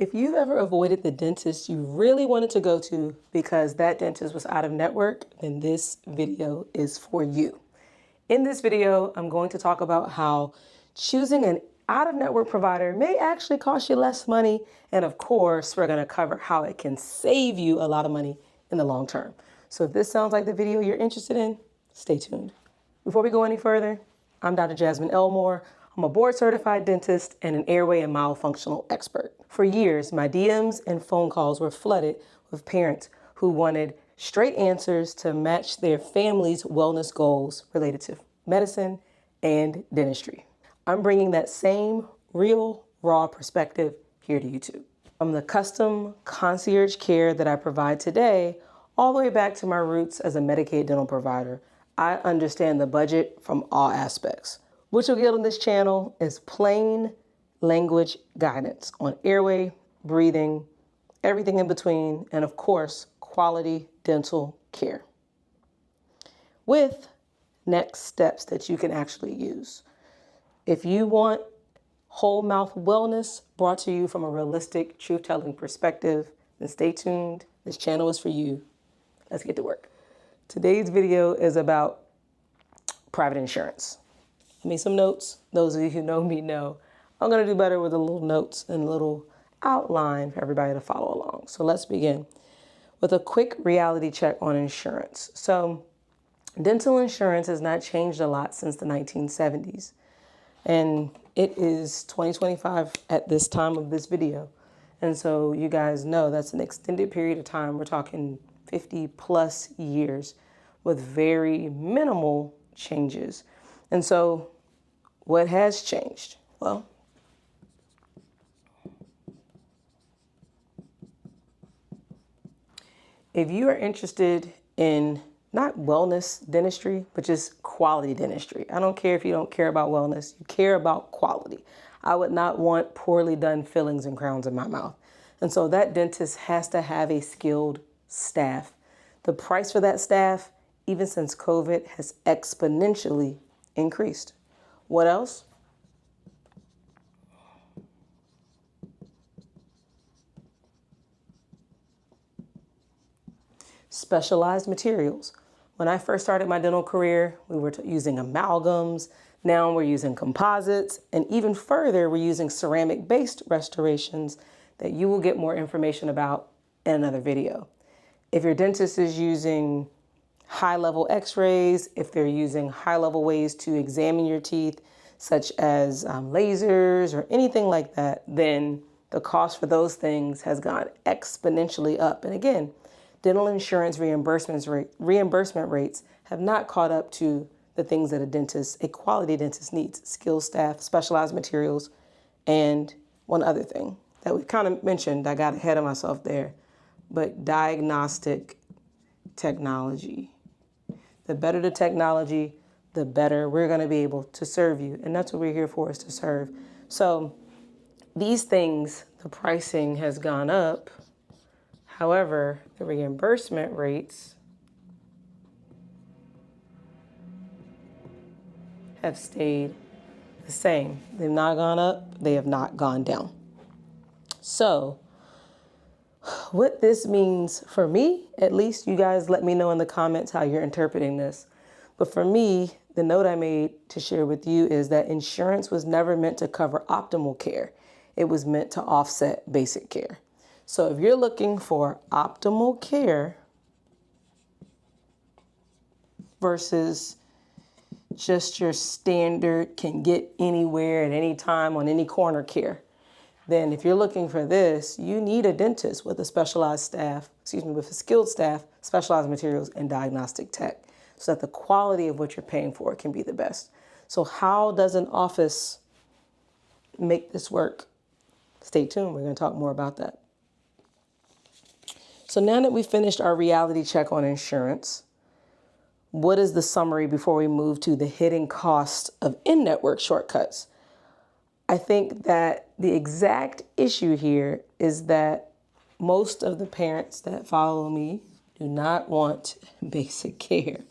If you've ever avoided the dentist you really wanted to go to because that dentist was out of network, then this video is for you. In this video, I'm going to talk about how choosing an out-of-network provider may actually cost you less money. And of course, we're going to cover how it can save you a lot of money in the long term. So if this sounds like the video you're interested in, stay tuned. Before we go any further, I'm Dr. Jasmine Elmore. I'm a board-certified dentist and an airway and myofunctional expert. For years, my DMs and phone calls were flooded with parents who wanted straight answers to match their family's wellness goals related to medicine and dentistry. I'm bringing that same real, raw perspective here to YouTube. From the custom concierge care that I provide today, all the way back to my roots as a Medicaid dental provider, I understand the budget from all aspects. What you'll get on this channel is plain language guidance on airway, breathing, everything in between, and of course, quality dental care with next steps that you can actually use. If you want whole mouth wellness brought to you from a realistic, truth-telling perspective, then stay tuned. This channel is for you. Let's get to work. Today's video is about private insurance. I made some notes. Those of you who know me know I'm going to do better with a little notes and a little outline for everybody to follow along. So let's begin with a quick reality check on insurance. So dental insurance has not changed a lot since the 1970s. And it is 2025 at this time of this video. And so you guys know that's an extended period of time. We're talking 50 plus years with very minimal changes. And so what has changed? Well, if you are interested in not wellness dentistry, but just quality dentistry. I don't care if you don't care about wellness, you care about quality. I would not want poorly done fillings and crowns in my mouth. And so that dentist has to have a skilled staff. The price for that staff, even since COVID, has exponentially increased. What else? Specialized materials. When I first started my dental career, we were using amalgams. Now we're using composites. And even further, we're using ceramic-based restorations that you will get more information about in another video. If your dentist is using high-level x-rays, if they're using high-level ways to examine your teeth, such as lasers or anything like that, then the cost for those things has gone exponentially up. And again, dental insurance reimbursement rates have not caught up to the things that a quality dentist needs: skilled staff, specialized materials, and one other thing that we kind of mentioned. I got ahead of myself there, but diagnostic technology. The better the technology, the better we're going to be able to serve you. And that's what we're here for, is to serve. So these things, the pricing has gone up. However, the reimbursement rates have stayed the same. They've not gone up. They have not gone down. So what this means for me, at least, you guys let me know in the comments how you're interpreting this. But for me, the note I made to share with you is that insurance was never meant to cover optimal care. It was meant to offset basic care. So if you're looking for optimal care versus just your standard can get anywhere at any time on any corner care, then if you're looking for this, you need a dentist with a specialized staff, with a skilled staff, specialized materials, and diagnostic tech, so that the quality of what you're paying for can be the best. So how does an office make this work? Stay tuned. We're going to talk more about that. So now that we've finished our reality check on insurance, what is the summary before we move to the hidden cost of in-network shortcuts? I think that the exact issue here is that most of the parents that follow me do not want basic care.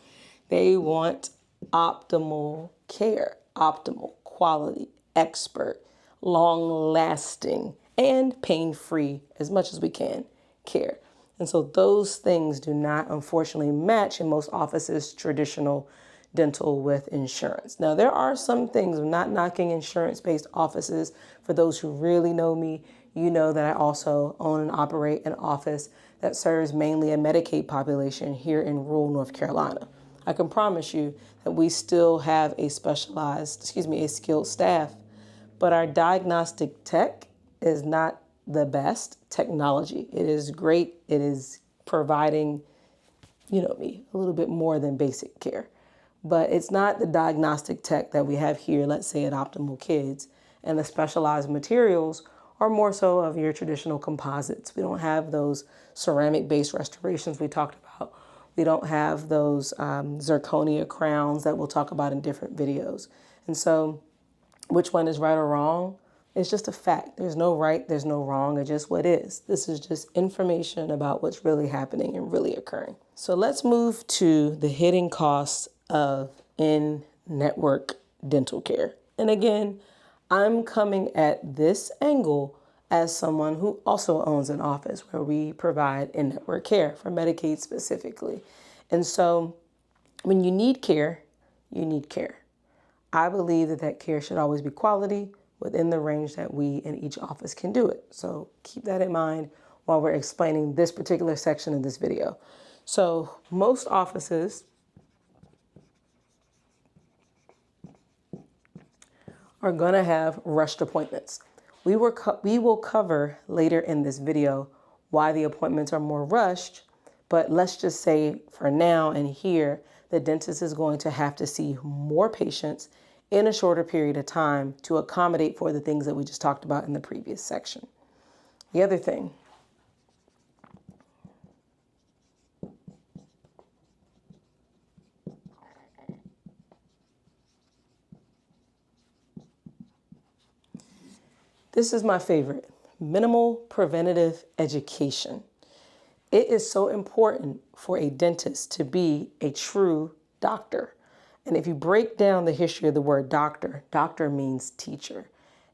They want optimal care, optimal quality, expert, long-lasting, and pain-free as much as we can care. And so those things do not unfortunately match in most offices traditional dental with insurance. Now, there are some things, I'm not knocking insurance-based offices. For those who really know me, you know that I also own and operate an office that serves mainly a Medicaid population here in rural North Carolina. I can promise you that we still have a skilled staff, but our diagnostic tech is not the best technology. It is great. It is providing, you know me, a little bit more than basic care. But it's not the diagnostic tech that we have here, let's say at Optimal Kids, and the specialized materials are more so of your traditional composites. We don't have those ceramic-based restorations we talked about. We don't have those zirconia crowns that we'll talk about in different videos. And so which one is right or wrong? It's just a fact. There's no right, there's no wrong, it's just what is. This is just information about what's really happening and really occurring. So let's move to the hidden costs of in-network dental care. And again, I'm coming at this angle as someone who also owns an office where we provide in-network care for Medicaid specifically. And so when you need care, you need care. I believe that that care should always be quality within the range that we in each office can do it. So keep that in mind while we're explaining this particular section of this video. So most offices are going to have rushed appointments. We will cover later in this video why the appointments are more rushed, but let's just say for now and here, the dentist is going to have to see more patients in a shorter period of time to accommodate for the things that we just talked about in the previous section. The other thing, this is my favorite, minimal preventative education. It is so important for a dentist to be a true doctor. And if you break down the history of the word doctor, doctor means teacher.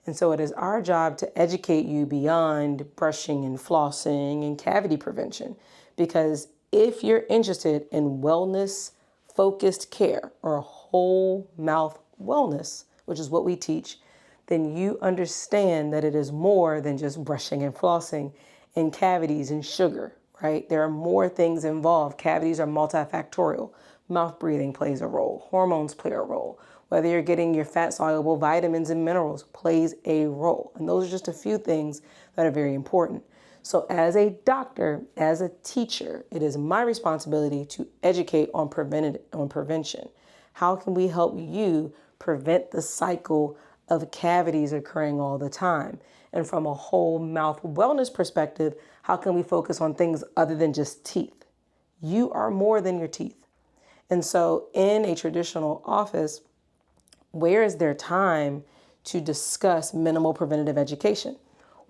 And so it is our job to educate you beyond brushing and flossing and cavity prevention. Because if you're interested in wellness focused care or whole mouth wellness, which is what we teach, then you understand that it is more than just brushing and flossing and cavities and sugar, right? There are more things involved. Cavities are multifactorial. Mouth breathing plays a role. Hormones play a role. Whether you're getting your fat-soluble vitamins and minerals plays a role. And those are just a few things that are very important. So as a doctor, as a teacher, it is my responsibility to educate on prevention. How can we help you prevent the cycle of cavities occurring all the time? And from a whole mouth wellness perspective, how can we focus on things other than just teeth? You are more than your teeth. And so in a traditional office, where is there time to discuss minimal preventative education?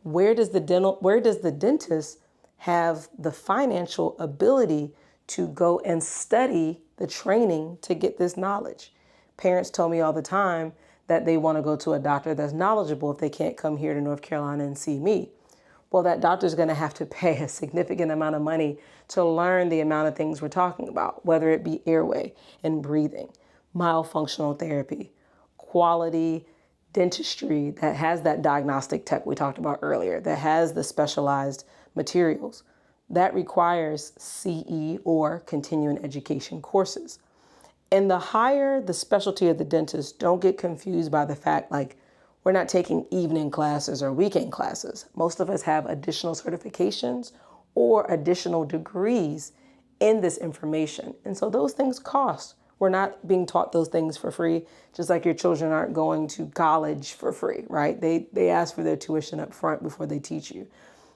Where does the dentist have the financial ability to go and study the training to get this knowledge? Parents tell me all the time that they want to go to a doctor that's knowledgeable if they can't come here to North Carolina and see me. Well, that doctor's going to have to pay a significant amount of money to learn the amount of things we're talking about, whether it be airway and breathing, myofunctional therapy, quality dentistry that has that diagnostic tech we talked about earlier, that has the specialized materials. That requires CE or continuing education courses. And the higher the specialty of the dentist, don't get confused by the fact like we're not taking evening classes or weekend classes. Most of us have additional certifications or additional degrees in this information. And so those things cost. We're not being taught those things for free, just like your children aren't going to college for free, right? They ask for their tuition up front before they teach you.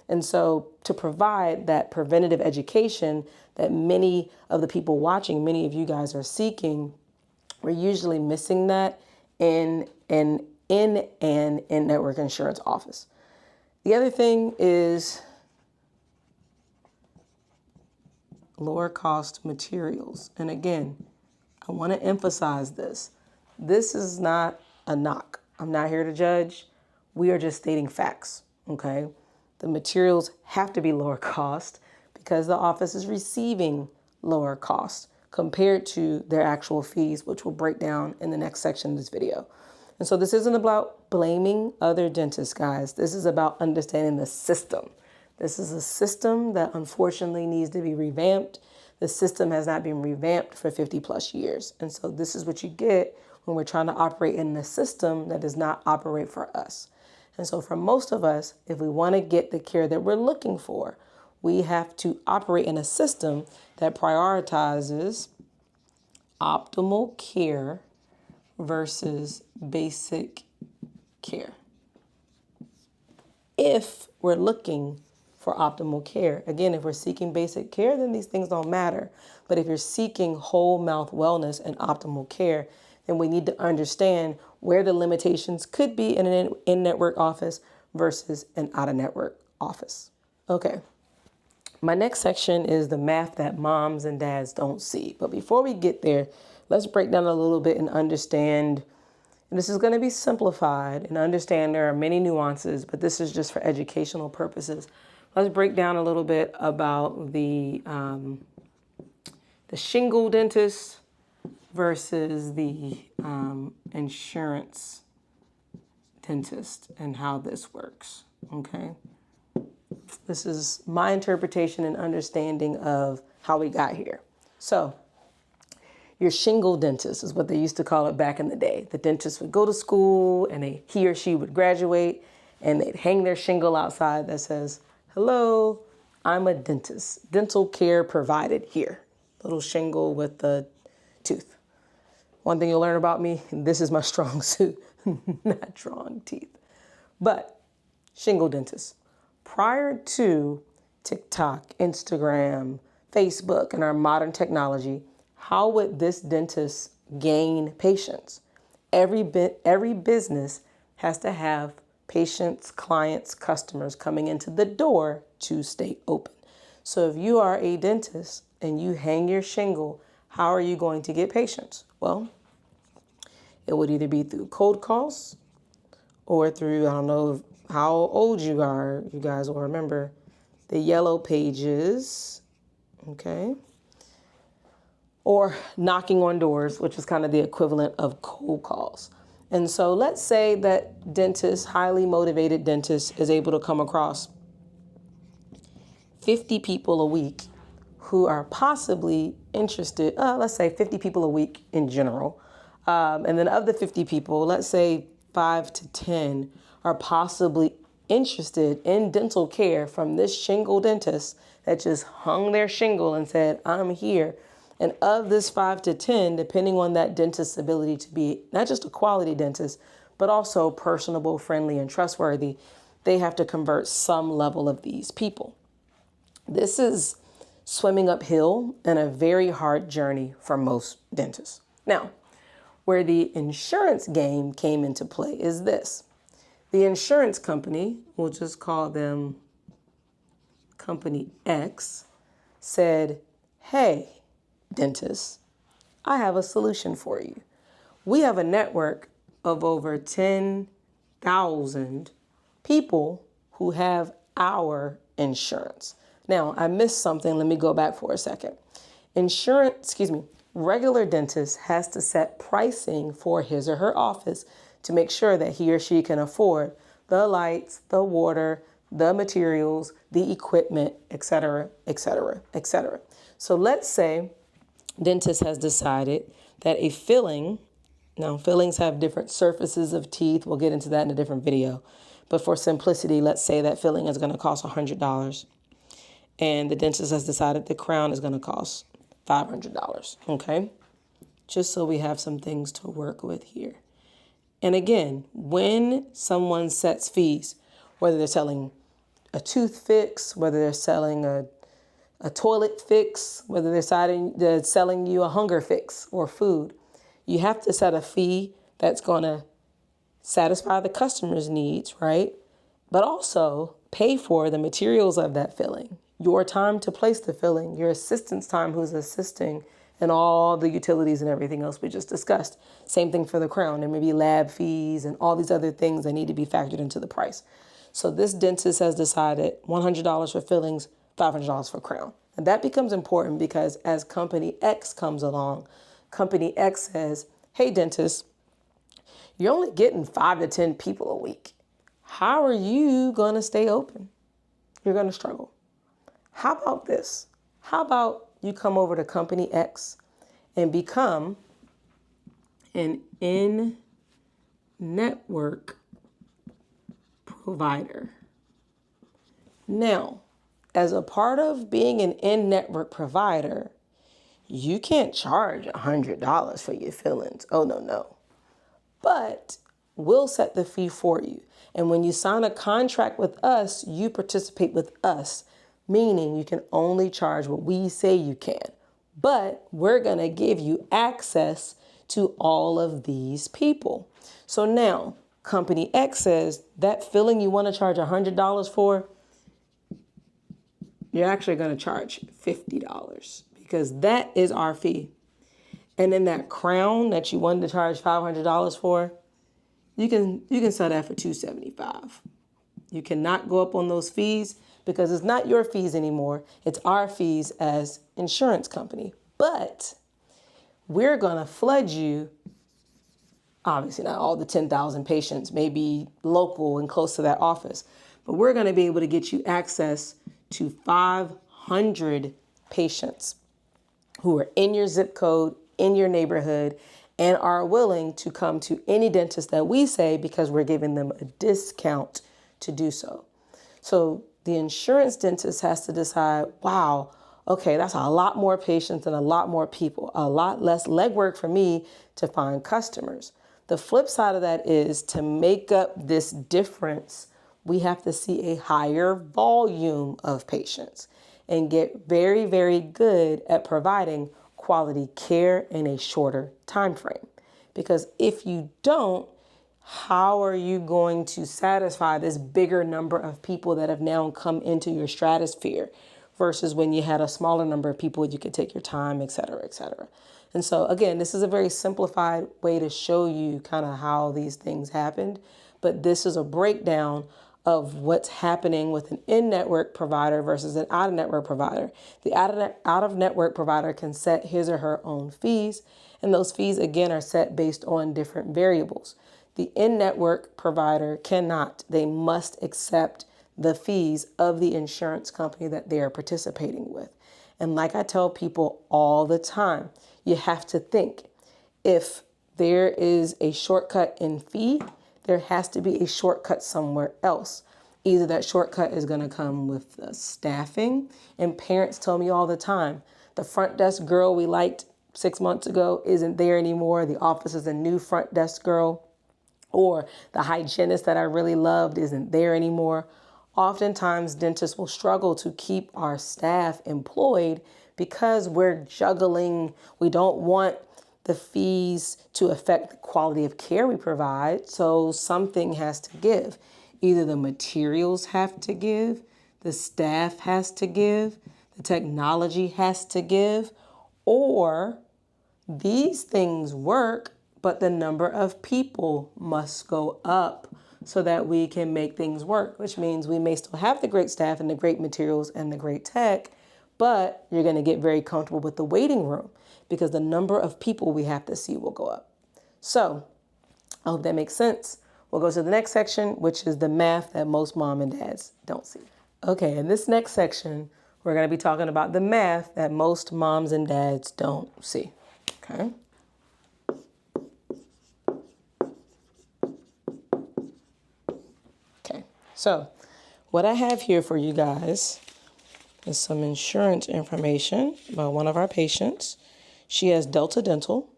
And so to provide that preventative education that many of the people watching, many of you guys are seeking, we're usually missing that in an in-network insurance office. The other thing is lower cost materials. And again, I want to emphasize this. This is not a knock. I'm not here to judge. We are just stating facts. okay? The materials have to be lower cost because the office is receiving lower cost compared to their actual fees, which we'll break down in the next section of this video. And so this isn't about blaming other dentists, guys. This is about understanding the system. This is a system that unfortunately needs to be revamped. The system has not been revamped for 50 plus years. And so this is what you get when we're trying to operate in a system that does not operate for us. And so for most of us, if we want to get the care that we're looking for, we have to operate in a system that prioritizes optimal care versus basic care. If we're looking for optimal care, again, if we're seeking basic care, then these things don't matter. But if you're seeking whole mouth wellness and optimal care, then we need to understand where the limitations could be in an in-network office versus an out-of-network office. Okay. My next section is the math that moms and dads don't see. But before we get there, let's break down a little bit and understand. And this is going to be simplified and understand there are many nuances, but this is just for educational purposes. Let's break down a little bit about the shingle dentist versus the insurance dentist and how this works, okay? This is my interpretation and understanding of how we got here. So your shingle dentist is what they used to call it back in the day. The dentist would go to school and he or she would graduate and they'd hang their shingle outside that says, "Hello, I'm a dentist. Dental care provided here." Little shingle with the tooth. One thing you'll learn about me, this is my strong suit, not drawing teeth. But shingle dentist. Prior to TikTok, Instagram, Facebook, and our modern technology, how would this dentist gain patients? Every business has to have patients, clients, customers coming into the door to stay open. So if you are a dentist and you hang your shingle, how are you going to get patients? Well, it would either be through cold calls or through, I don't know how old you are, you guys will remember the yellow pages, okay? Or knocking on doors, which is kind of the equivalent of cold calls. And so let's say that dentist, highly motivated dentist, is able to come across 50 people a week who are possibly interested, let's say 50 people a week in general. And then of the 50 people, let's say 5 to 10 are possibly interested in dental care from this shingle dentist that just hung their shingle and said, "I'm here." And of this 5 to 10, depending on that dentist's ability to be not just a quality dentist, but also personable, friendly, and trustworthy, they have to convert some level of these people. This is swimming uphill and a very hard journey for most dentists. Now, where the insurance game came into play is this. The insurance company, we'll just call them Company X, said, "Hey, dentist, I have a solution for you. We have a network of over 10,000 people who have our insurance." Now, I missed something. Let me go back for a second. Regular dentist has to set pricing for his or her office to make sure that he or she can afford the lights, the water, the materials, the equipment, et cetera, et cetera, et cetera. So let's say dentist has decided that a filling, now fillings have different surfaces of teeth. We'll get into that in a different video. But for simplicity, let's say that filling is going to cost $100. And the dentist has decided the crown is going to cost $500, okay? Just so we have some things to work with here. And again, when someone sets fees, whether they're selling a tooth fix, whether they're selling a toilet fix, whether they're selling you a hunger fix or food, you have to set a fee that's going to satisfy the customer's needs, right? But also pay for the materials of that filling, your time to place the filling, your assistant's time who's assisting, and all the utilities and everything else we just discussed. Same thing for the crown. There may be lab fees and all these other things that need to be factored into the price. So this dentist has decided $100 for fillings, $500 for crown. And that becomes important because as company X comes along, company X says, hey, dentist, you're only getting 5 to 10 people a week. How are you going to stay open? You're going to struggle. How about this? How about you come over to company X and become an in-network provider? Now, as a part of being an in-network provider, you can't charge $100 for your fillings. Oh, no. But we'll set the fee for you. And when you sign a contract with us, you participate with us, meaning you can only charge what we say you can. But we're going to give you access to all of these people. So now, company X says that filling you want to charge $100 for, you're actually going to charge $50 because that is our fee. And then that crown that you wanted to charge $500 for, you can sell that for $275. You cannot go up on those fees because it's not your fees anymore. It's our fees as insurance company. But we're going to flood you. Obviously, not all the 10,000 patients may be local and close to that office, but we're going to be able to get you access to 500 patients who are in your zip code, in your neighborhood, and are willing to come to any dentist that we say because we're giving them a discount to do so. So the insurance dentist has to decide, wow, okay, that's a lot more patients and a lot more people, a lot less legwork for me to find customers. The flip side of that is to make up this difference, we have to see a higher volume of patients and get very, very good at providing quality care in a shorter time frame. Because if you don't, how are you going to satisfy this bigger number of people that have now come into your stratosphere versus when you had a smaller number of people, you could take your time, et cetera, et cetera. And so again, this is a very simplified way to show you kind of how these things happened, but this is a breakdown of what's happening with an in-network provider versus an out-of-network provider. The out-of-network provider can set his or her own fees, and those fees, again, are set based on different variables. The in-network provider cannot. They must accept the fees of the insurance company that they are participating with. And like I tell people all the time, you have to think, if there is a shortcut in fee, there has to be a shortcut somewhere else. Either that shortcut is going to come with the staffing, and parents tell me all the time, the front desk girl we liked 6 months ago isn't there anymore. The office is a new front desk girl, or the hygienist that I really loved isn't there anymore. Oftentimes, dentists will struggle to keep our staff employed because we're juggling. We don't want the fees to affect the quality of care we provide. So something has to give. Either the materials have to give, the staff has to give, the technology has to give, or these things work, but the number of people must go up so that we can make things work, which means we may still have the great staff and the great materials and the great tech, but you're going to get very comfortable with the waiting room because the number of people we have to see will go up. So I hope that makes sense. We'll go to the next section, which is the math that most mom and dads don't see. Okay, in this next section, we're going to be talking about the math that most moms and dads don't see. Okay. Okay, so what I have here for you guys is some insurance information about one of our patients. She has Delta Dental,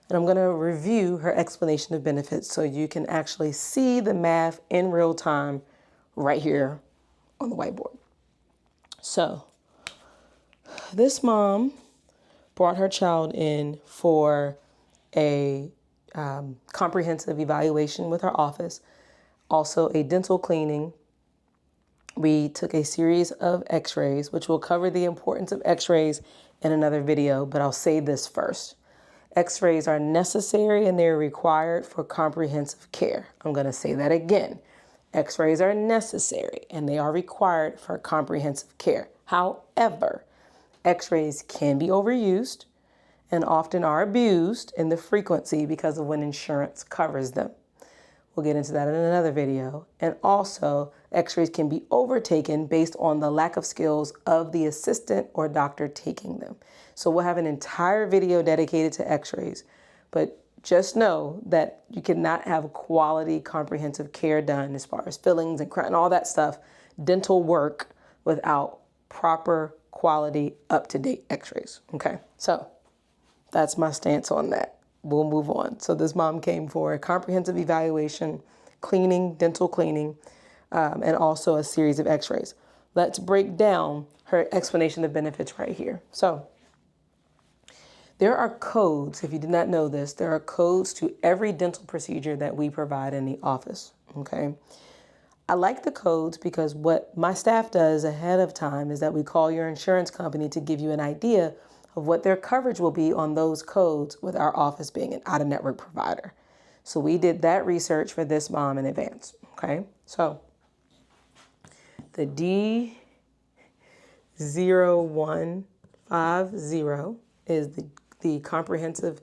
and I'm going to review her explanation of benefits so you can actually see the math in real time right here on the whiteboard. So this mom brought her child in for a comprehensive evaluation with our office, also a dental cleaning. We took a series of x-rays, which will cover the importance of x-rays in another video, but I'll say this first. X-rays are necessary and they're required for comprehensive care. I'm going to say that again. X-rays are necessary and they are required for comprehensive care. However, X-rays can be overused and often are abused in the frequency because of when insurance covers them. We'll get into that in another video. And also, X-rays can be overtaken based on the lack of skills of the assistant or doctor taking them. So we'll have an entire video dedicated to X-rays, but just know that you cannot have quality comprehensive care done as far as fillings and crown and all that stuff, dental work, without proper quality up-to-date X-rays. Okay, so that's my stance on that. We'll move on. So this mom came for a comprehensive evaluation, cleaning, dental cleaning, and also a series of X-rays. Let's break down her explanation of benefits right here. So there are codes, if you did not know this, there are codes to every dental procedure that we provide in the office, okay? I like the codes because what my staff does ahead of time is that we call your insurance company to give you an idea of what their coverage will be on those codes with our office being an out-of-network provider. So we did that research for this mom in advance, okay? So the D0150 is the comprehensive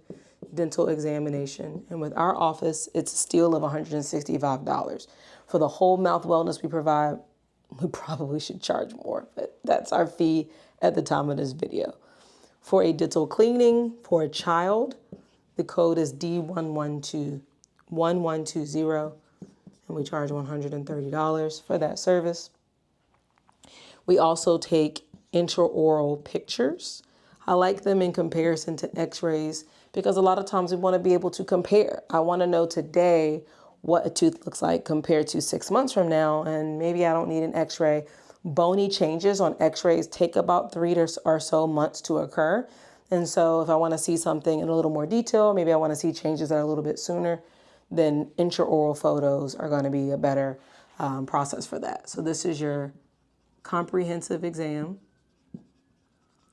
dental examination. And with our office, it's a steal of $165. For the whole mouth wellness we provide, we probably should charge more, but that's our fee at the time of this video. For a dental cleaning for a child, the code is D1120, and we charge $130 for that service. We also take intraoral pictures. I like them in comparison to X-rays because a lot of times we want to be able to compare. I want to know today what a tooth looks like compared to 6 months from now, and maybe I don't need an X-ray. Bony changes on X-rays take about 3 or so months to occur. And so if I want to see something in a little more detail, maybe I want to see changes that are a little bit sooner, then intraoral photos are going to be a better process for that. So this is your comprehensive exam.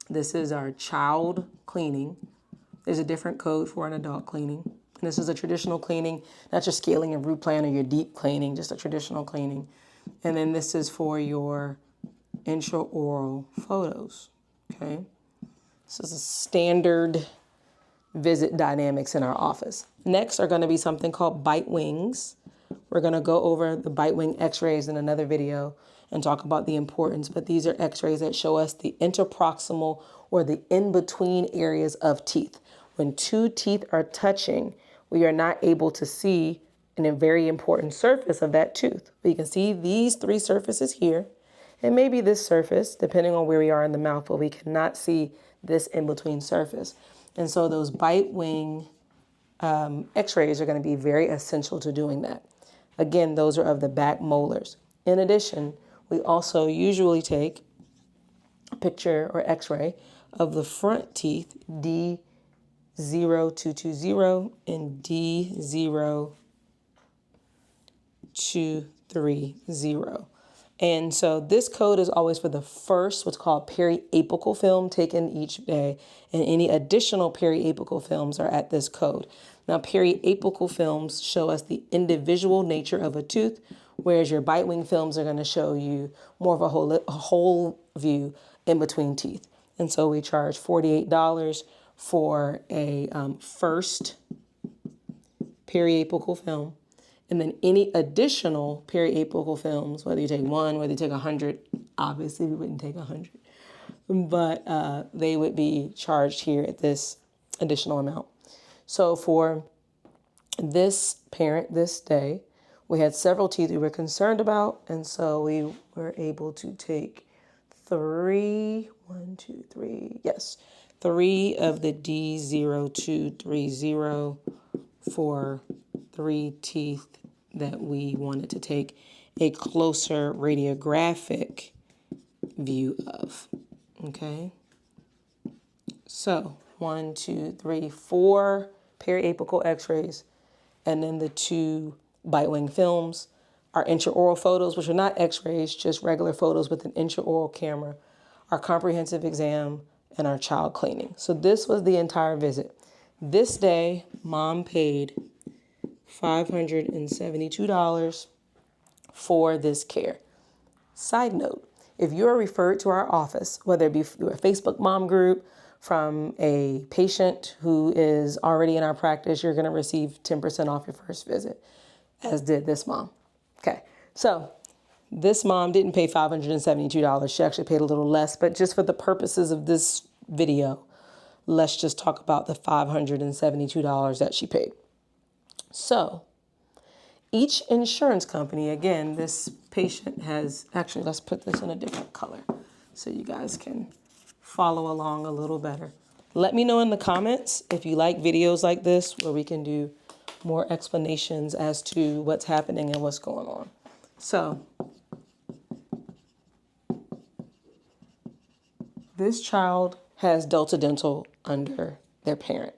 This is our child cleaning. There's a different code for an adult cleaning. And this is a traditional cleaning, not your scaling and root plan or your deep cleaning, just a traditional cleaning. And then this is for your intraoral photos, okay? This is a standard visit dynamics in our office. Next are going to be something called bite wings. We're going to go over the bite wing X-rays in another video and talk about the importance, but these are X-rays that show us the interproximal or the in-between areas of teeth. When two teeth are touching, we are not able to see a very important surface of that tooth. We can see these 3 surfaces here, and maybe this surface, depending on where we are in the mouth, but we cannot see this in-between surface. And so those bite wing X-rays are going to be very essential to doing that. Again, those are of the back molars. In addition, we also usually take a picture or X-ray of the front teeth, D0220 and D0230. And so this code is always for the first, what's called periapical film taken each day. And any additional periapical films are at this code. Now, periapical films show us the individual nature of a tooth, whereas your bite wing films are going to show you more of a whole view in between teeth. And so we charge $48 for a first periapical film. And then any additional periapical films, whether you take 1, whether you take 100, obviously we wouldn't take 100, but they would be charged here at this additional amount. So for this parent this day, we had several teeth we were concerned about, and so we were able to take 3 of the D0230 for 3 teeth that we wanted to take a closer radiographic view of. Okay. So 1, 2, 3, 4 periapical X-rays, and then the 2 bite wing films, our intraoral photos, which are not X-rays, just regular photos with an intraoral camera, our comprehensive exam, and our child cleaning. So this was the entire visit. This day, mom paid $572 for this care. Side note, if you're referred to our office, whether it be through a Facebook mom group, from a patient who is already in our practice, you're going to receive 10% off your first visit, as did this mom. Okay, so this mom didn't pay $572. She actually paid a little less, but just for the purposes of this video, let's just talk about the $572 that she paid. So each insurance company, again, this patient has, actually, let's put this in a different color so you guys can follow along a little better. Let me know in the comments if you like videos like this where we can do more explanations as to what's happening and what's going on. So this child has Delta Dental under their parent.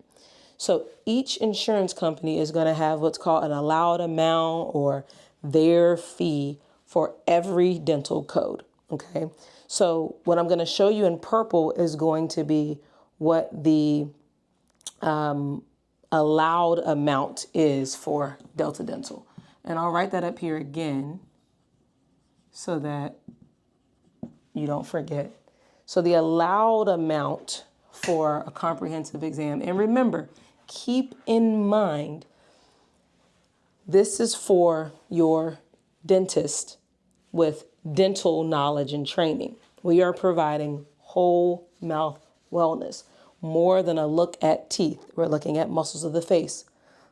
So each insurance company is going to have what's called an allowed amount or their fee for every dental code. Okay. So what I'm going to show you in purple is going to be what the allowed amount is for Delta Dental. And I'll write that up here again so that you don't forget. So the allowed amount for a comprehensive exam, and remember, keep in mind, this is for your dentist with dental knowledge and training. We are providing whole mouth wellness, more than a look at teeth. We're looking at muscles of the face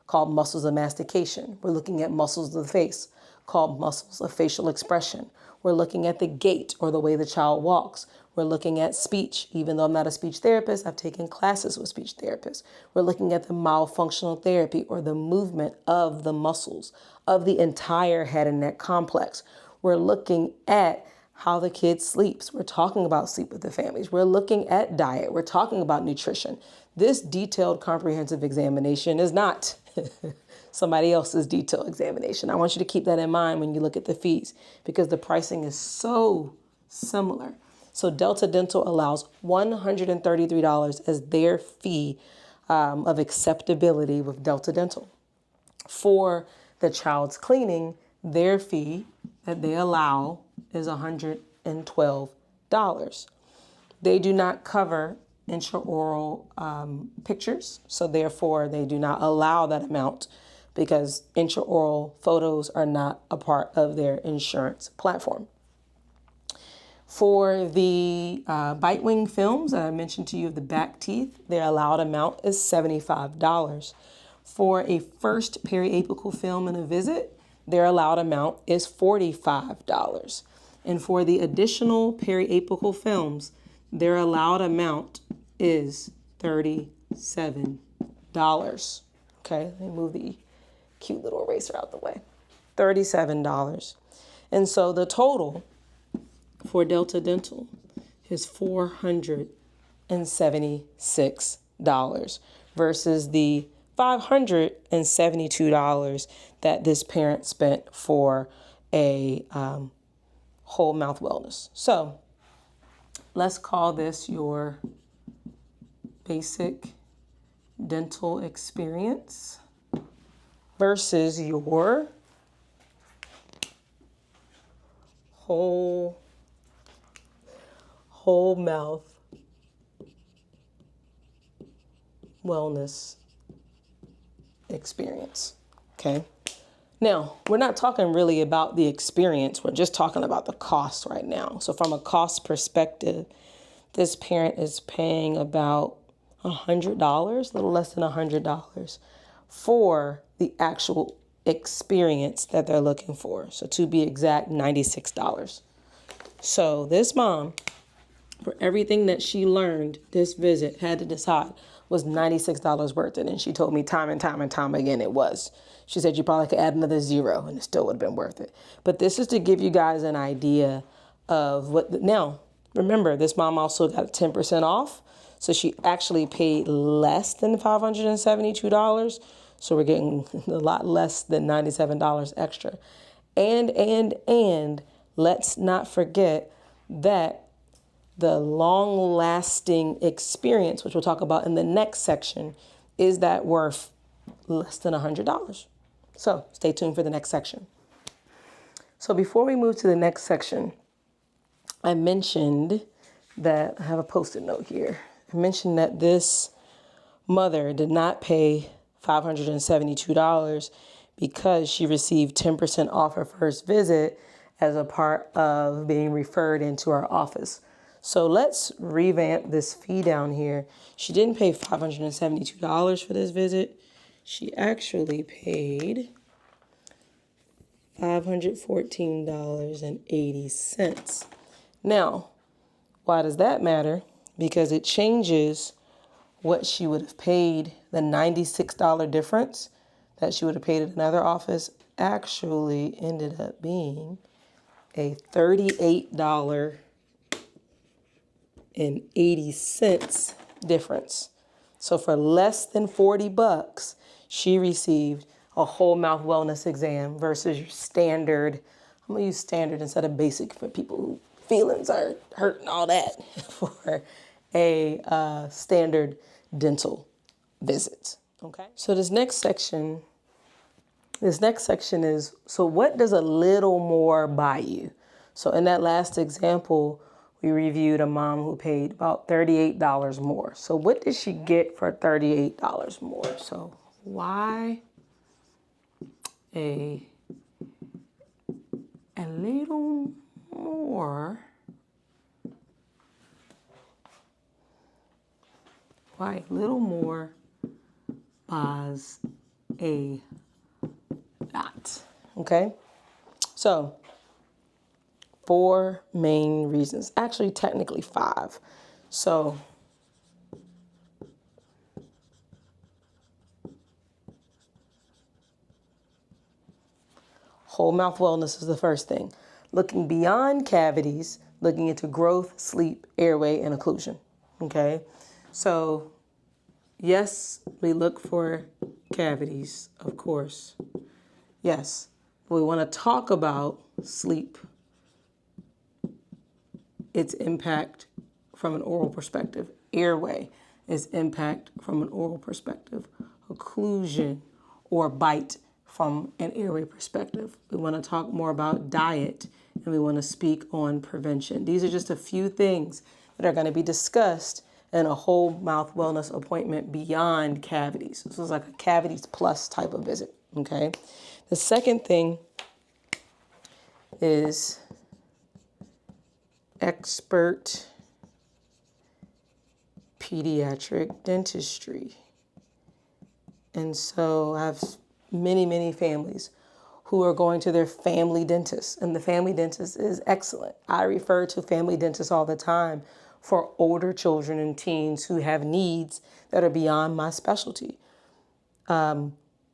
called muscles of mastication. We're looking at muscles of the face called muscles of facial expression. We're looking at the gait or the way the child walks. We're looking at speech. Even though I'm not a speech therapist, I've taken classes with speech therapists. We're looking at the myofunctional therapy or the movement of the muscles of the entire head and neck complex. We're looking at how the kid sleeps. We're talking about sleep with the families. We're looking at diet. We're talking about nutrition. This detailed comprehensive examination is not somebody else's detailed examination. I want you to keep that in mind when you look at the fees because the pricing is so similar. So Delta Dental allows $133 as their fee of acceptability with Delta Dental. For the child's cleaning, their fee that they allow is $112. They do not cover intraoral pictures, so therefore they do not allow that amount because intraoral photos are not a part of their insurance platform. For the bite wing films that I mentioned to you of the back teeth, their allowed amount is $75. For a first periapical film in a visit, their allowed amount is $45. And for the additional periapical films, their allowed amount is $37. Okay, let me move the cute little eraser out the way. $37. And so the total for Delta Dental is $476 versus the $572 that this parent spent for a whole mouth wellness. So let's call this your basic dental experience versus your whole mouth wellness experience. Okay. Now, we're not talking really about the experience. We're just talking about the cost right now. So from a cost perspective, this parent is paying about $100, a little less than $100 for the actual experience that they're looking for. So to be exact, $96. So this mom, for everything that she learned this visit, had to decide was $96 worth it. And she told me time and time again it was. She said you probably could add another zero and it still would have been worth it. But this is to give you guys an idea of what. Now, remember, this mom also got 10% off. So she actually paid less than $572. So we're getting a lot less than $97 extra. And let's not forget that the long-lasting experience, which we'll talk about in the next section, is that worth less than $100. So stay tuned for the next section. So before we move to the next section, I mentioned that I have a Post-it note here. I mentioned that this mother did not pay $572 because she received 10% off her first visit as a part of being referred into our office. So let's revamp this fee down here. She didn't pay $572 for this visit. She actually paid $514.80. Now, why does that matter? Because it changes what she would have paid. The $96 difference that she would have paid at another office actually ended up being a $38.80 difference. So for less than $40, she received a whole mouth wellness exam versus your standard. I'm gonna use standard instead of basic for people who feelings are hurt and all that for a standard dental visit. Okay. So this next section is, so what does a little more buy you? So in that last example, we reviewed a mom who paid about $38 more. So what did she get for $38 more? So why a little more? Why a little more buys a lot? Okay, so 4 main reasons, actually technically 5. So whole mouth wellness is the first thing. Looking beyond cavities, looking into growth, sleep, airway, and occlusion. Okay, so yes, we look for cavities, of course. Yes, we want to talk about sleep, its impact from an oral perspective. Airway, its impact from an oral perspective. Occlusion or bite from an airway perspective. We want to talk more about diet, and we want to speak on prevention. These are just a few things that are going to be discussed in a whole mouth wellness appointment beyond cavities. This is like a cavities plus type of visit, okay? The second thing is expert pediatric dentistry. And so I have many families who are going to their family dentist, and the family dentist is excellent. I refer to family dentists all the time for older children and teens who have needs that are beyond my specialty.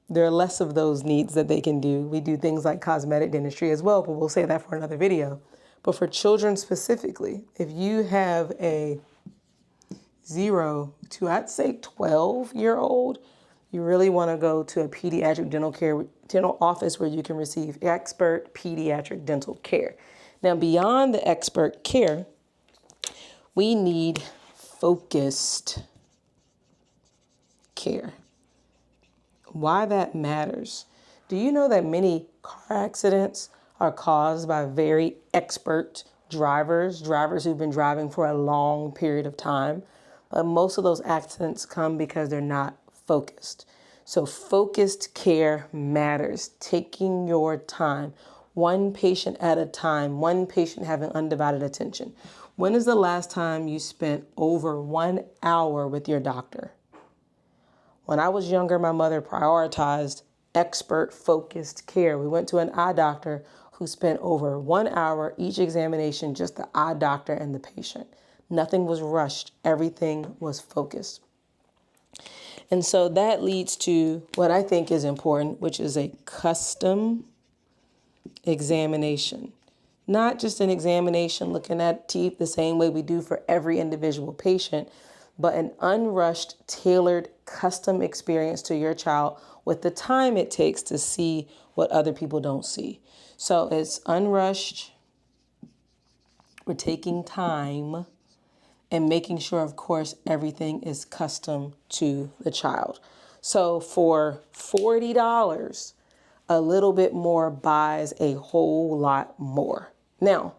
There are less of those needs that they can do. We do things like cosmetic dentistry as well, but we'll say that for another video. But for children specifically, if you have a 0 to, I'd say, 12-year-old, you really want to go to a pediatric dental office where you can receive expert pediatric dental care. Now, beyond the expert care, we need focused care. Why that matters? Do you know that many car accidents are caused by very expert drivers who've been driving for a long period of time? But most of those accidents come because they're not focused. So focused care matters. Taking your time, one patient at a time, one patient having undivided attention. When is the last time you spent over 1 hour with your doctor? When I was younger, my mother prioritized expert focused care. We went to an eye doctor who spent over 1 hour each examination, just the eye doctor and the patient. Nothing was rushed. Everything was focused. And so that leads to what I think is important, which is a custom examination. Not just an examination looking at teeth the same way we do for every individual patient, but an unrushed, tailored, custom experience to your child with the time it takes to see what other people don't see. So it's unrushed. We're taking time and making sure, of course, everything is custom to the child. So for $40, A little bit more buys a whole lot more. Now,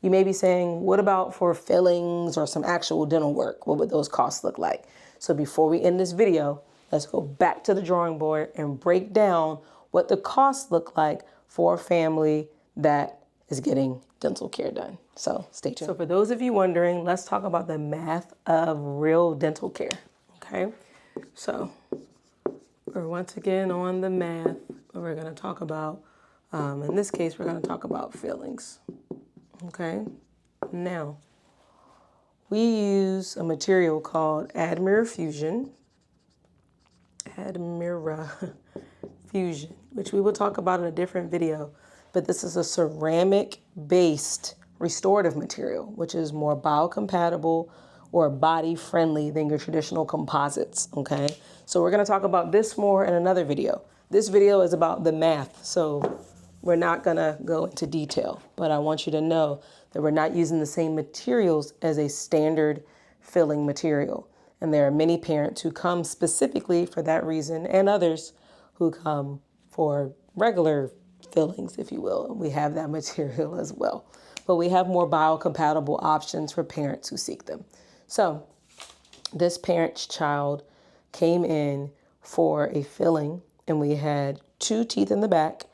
you may be saying, what about for fillings or some actual dental work? What would those costs look like? So before we end this video, let's go back to the drawing board and break down what the costs look like for a family that is getting dental care done. So stay tuned. So for those of you wondering, let's talk about the math of real dental care, okay? So we're once again on the math. We're gonna talk about, in this case, we're gonna talk about fillings, okay? Now, we use a material called Admira Fusion, which we will talk about in a different video, but this is a ceramic-based restorative material, which is more biocompatible or body-friendly than your traditional composites, okay? So we're gonna talk about this more in another video. This video is about the math, so we're not gonna go into detail, but I want you to know that we're not using the same materials as a standard filling material. And there are many parents who come specifically for that reason and others who come for regular fillings, if you will. We have that material as well. But we have more biocompatible options for parents who seek them. So this parent's child came in for a filling and we had 2 teeth in the back.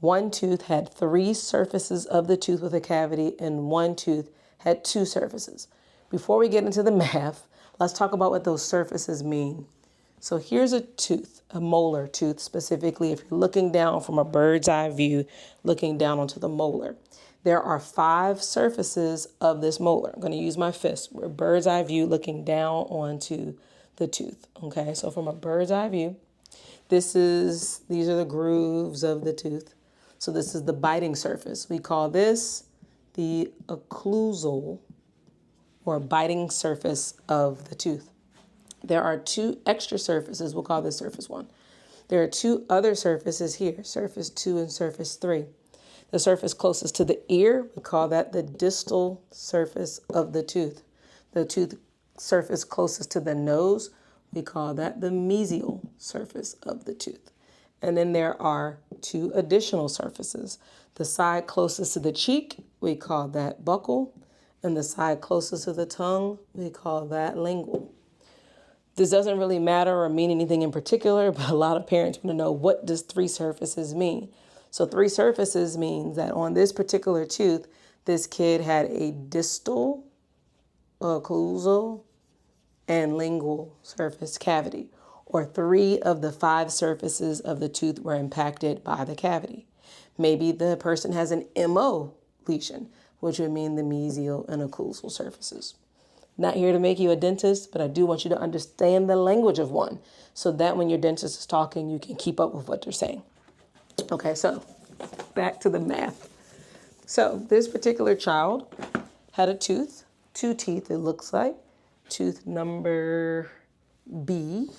One tooth had 3 surfaces of the tooth with a cavity and one tooth had 2 surfaces. Before we get into the math, let's talk about what those surfaces mean. So here's a tooth, a molar tooth specifically. If you're looking down from a bird's eye view, looking down onto the molar, there are 5 surfaces of this molar. I'm going to use my fist. We're bird's eye view looking down onto the tooth. Okay, so from a bird's eye view, these are the grooves of the tooth. So this is the biting surface. We call this the occlusal or biting surface of the tooth. There are 2 extra surfaces. We'll call this surface 1. There are 2 other surfaces here, surface 2 and surface 3. The surface closest to the ear, we call that the distal surface of the tooth. The tooth surface closest to the nose, we call that the mesial surface of the tooth. And then there are 2 additional surfaces. The side closest to the cheek, we call that buccal, and the side closest to the tongue, we call that lingual. This doesn't really matter or mean anything in particular, but a lot of parents want to know, what does 3 surfaces mean? So 3 surfaces means that on this particular tooth, this kid had a distal, occlusal, and lingual surface cavity, or 3 of the 5 surfaces of the tooth were impacted by the cavity. Maybe the person has an MO lesion, which would mean the mesial and occlusal surfaces. Not here to make you a dentist, but I do want you to understand the language of one so that when your dentist is talking, you can keep up with what they're saying. Okay, so back to the math. So this particular child had a tooth, 2 teeth, it looks like. Tooth number B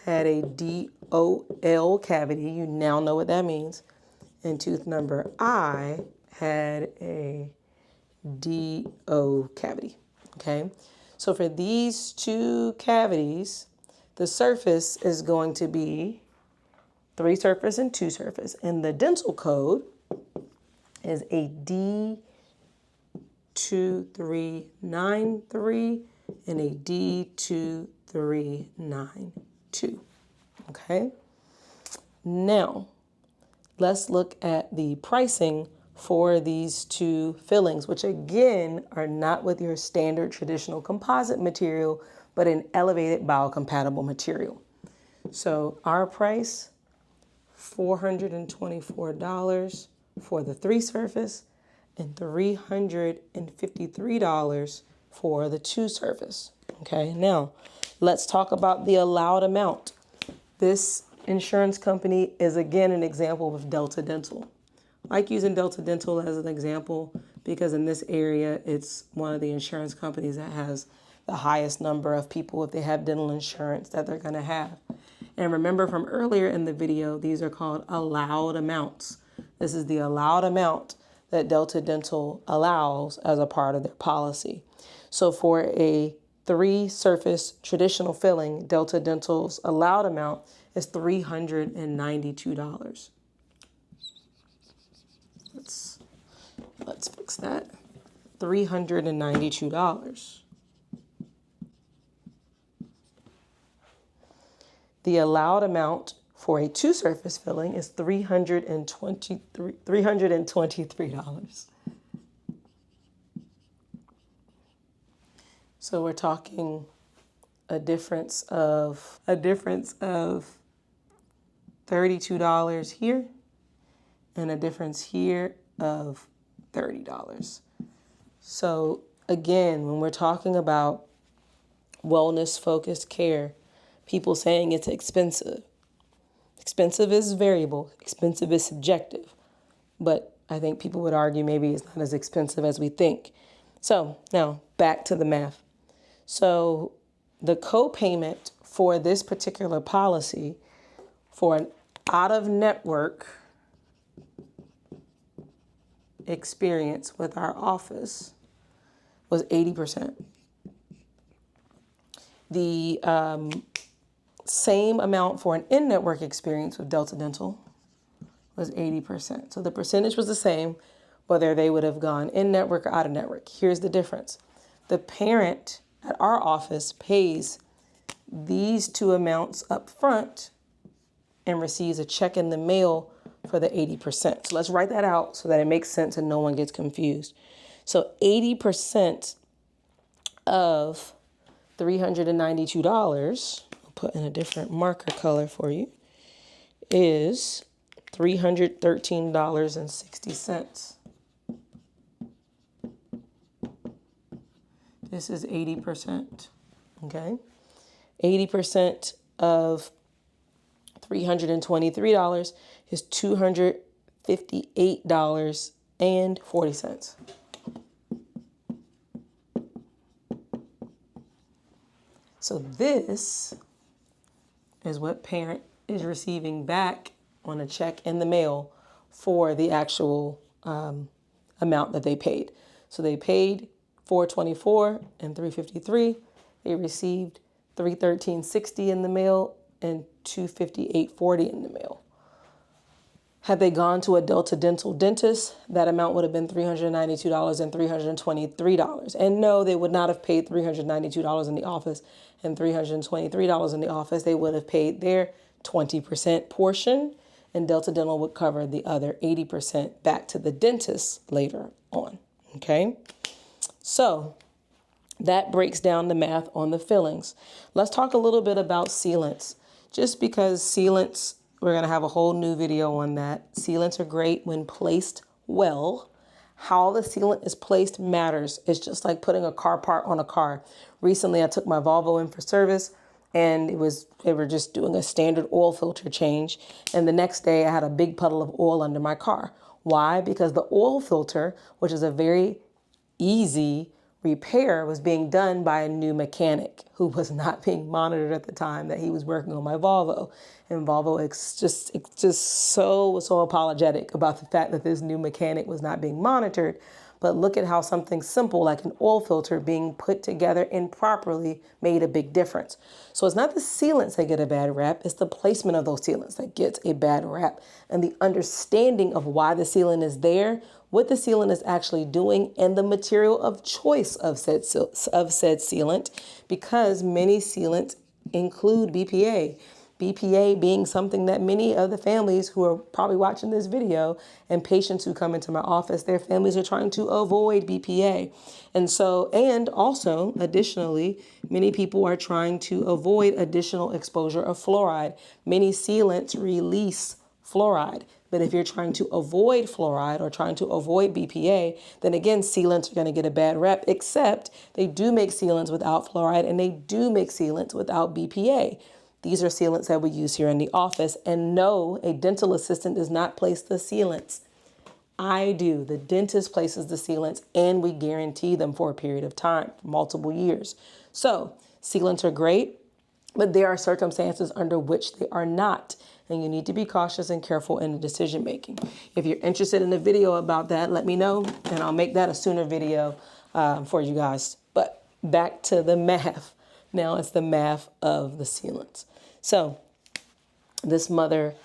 had a DOL cavity. You now know what that means. And tooth number I had a DO cavity, okay? So for these 2 cavities, the surface is going to be 3 surface and 2 surface. And the dental code is a D2393 and a D2392, okay? Now, let's look at the pricing for these 2 fillings, which again are not with your standard traditional composite material, but an elevated biocompatible material. So our price, $424 for the 3 surface and $353 for the 2 surface. Okay, now let's talk about the allowed amount. This insurance company is again an example of Delta Dental. I like using Delta Dental as an example because in this area, it's one of the insurance companies that has the highest number of people, if they have dental insurance, that they're going to have. And remember from earlier in the video, these are called allowed amounts. This is the allowed amount that Delta Dental allows as a part of their policy. So for a 3 surface traditional filling, Delta Dental's allowed amount is $392. Let's fix that. $392. The allowed amount for a 2 surface filling is $323. So we're talking a difference of $32 here and a difference here of $30. So again, when we're talking about wellness focused care, people saying it's expensive. Expensive is variable, expensive is subjective, but I think people would argue maybe it's not as expensive as we think. So now back to the math. So the co-payment for this particular policy for an out-of-network experience with our office was 80%. The same amount for an in-network experience with Delta Dental was 80%. So the percentage was the same, whether they would have gone in-network or out-of-network. Here's the difference. The parent at our office pays these 2 amounts up front and receives a check in the mail for the 80%. So let's write that out so that it makes sense and no one gets confused. So 80% of $392, I'll put in a different marker color for you, is $313.60. This is 80%, okay? 80% of $323 is $258.40. So this is what parent is receiving back on a check in the mail for the actual amount that they paid. So they paid $424 and $353. They received $313.60 in the mail and $258.40 in the mail. Had they gone to a Delta Dental dentist, that amount would have been $392 and $323. And no, they would not have paid $392 in the office and $323 in the office. They would have paid their 20% portion, and Delta Dental would cover the other 80% back to the dentist later on, okay? So that breaks down the math on the fillings. Let's talk a little bit about sealants. Just because sealants, we're going to have a whole new video on that. Sealants are great when placed well. How the sealant is placed matters. It's just like putting a car part on a car. Recently, I took my Volvo in for service, and they were just doing a standard oil filter change. And the next day, I had a big puddle of oil under my car. Why? Because the oil filter, which is a very easy repair, was being done by a new mechanic who was not being monitored at the time that he was working on my Volvo. And Volvo was so apologetic about the fact that this new mechanic was not being monitored. But look at how something simple like an oil filter being put together improperly made a big difference. So it's not the sealants that get a bad rap, it's the placement of those sealants that gets a bad rap. And the understanding of why the sealant is there, what the sealant is actually doing, and the material of choice of said sealant, because many sealants include BPA. BPA being something that many of the families who are probably watching this video and patients who come into my office, their families are trying to avoid BPA. And also, additionally, many people are trying to avoid additional exposure of fluoride. Many sealants release fluoride. But if you're trying to avoid fluoride or trying to avoid BPA, then again, sealants are going to get a bad rep, except they do make sealants without fluoride and they do make sealants without BPA. These are sealants that we use here in the office. And no, a dental assistant does not place the sealants. I do. The dentist places the sealants, and we guarantee them for a period of time, multiple years. So sealants are great, but there are circumstances under which they are not. And you need to be cautious and careful in the decision making. If you're interested in a video about that, let me know, and I'll make that a sooner video for you guys. But back to the math. Now it's the math of the sealants. So this mother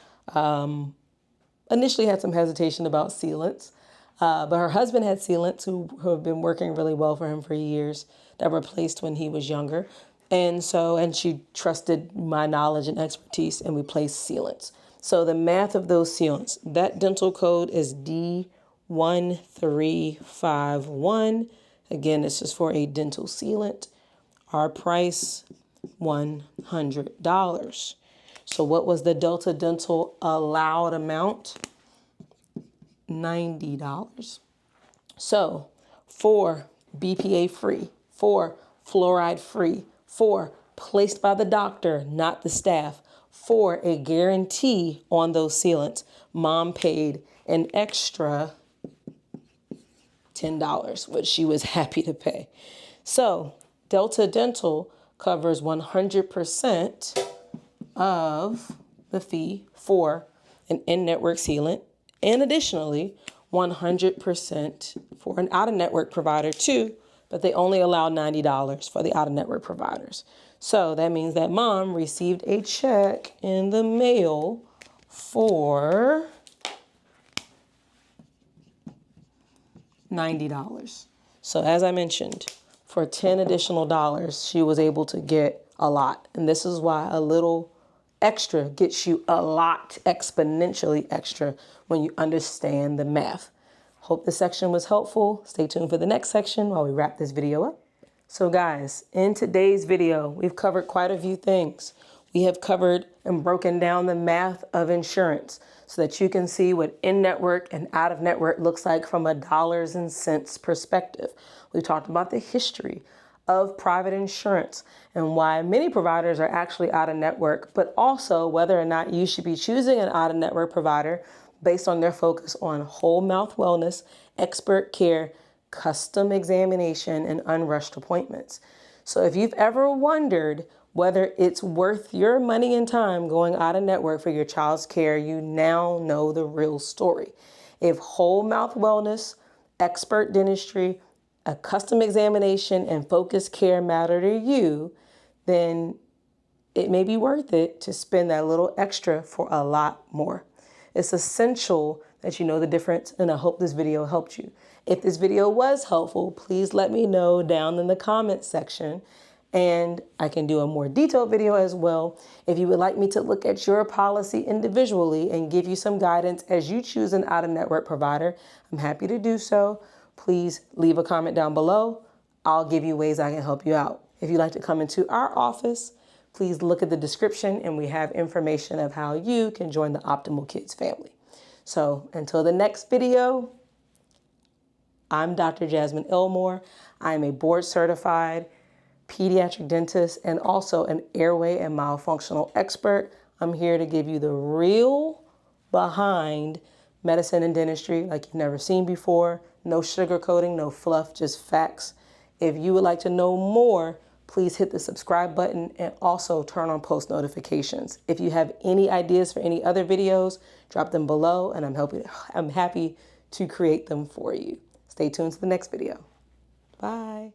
initially had some hesitation about sealants, but her husband had sealants who have been working really well for him for years that were placed when he was younger. And she trusted my knowledge and expertise, and we placed sealants. So the math of those sealants, that dental code is D1351. Again, this is for a dental sealant. Our price, $100. So what was the Delta Dental allowed amount? $90. So for BPA free, for fluoride free, for placed by the doctor, not the staff, for a guarantee on those sealants, mom paid an extra $10, which she was happy to pay. So Delta Dental covers 100% of the fee for an in-network sealant, and additionally 100% for an out-of-network provider too, but they only allow $90 for the out-of-network providers. So that means that mom received a check in the mail for $90. So as I mentioned, for 10 additional dollars, she was able to get a lot. And this is why a little extra gets you a lot, exponentially extra, when you understand the math. Hope this section was helpful. Stay tuned for the next section while we wrap this video up. So guys, in today's video, we've covered quite a few things. We have covered and broken down the math of insurance so that you can see what in-network and out-of-network looks like from a dollars and cents perspective. We talked about the history of private insurance and why many providers are actually out-of-network, but also whether or not you should be choosing an out-of-network provider based on their focus on whole mouth wellness, expert care, custom examination, and unrushed appointments. So if you've ever wondered whether it's worth your money and time going out of network for your child's care, you now know the real story. If whole mouth wellness, expert dentistry, a custom examination, and focused care matter to you, then it may be worth it to spend that little extra for a lot more. It's essential that you know the difference, and I hope this video helped you. If this video was helpful, please let me know down in the comments section, and I can do a more detailed video as well. If you would like me to look at your policy individually and give you some guidance as you choose an out-of-network provider, I'm happy to do so. Please leave a comment down below. I'll give you ways I can help you out. If you'd like to come into our office, please look at the description, and we have information of how you can join the Optimal Kids family. So until the next video, I'm Dr. Jasmine Elmore. I am a board certified pediatric dentist and also an airway and myofunctional expert. I'm here to give you the real behind medicine and dentistry like you've never seen before. No sugarcoating, no fluff, just facts. If you would like to know more, please hit the subscribe button and also turn on post notifications. If you have any ideas for any other videos, drop them below and I'm happy to create them for you. Stay tuned to the next video. Bye.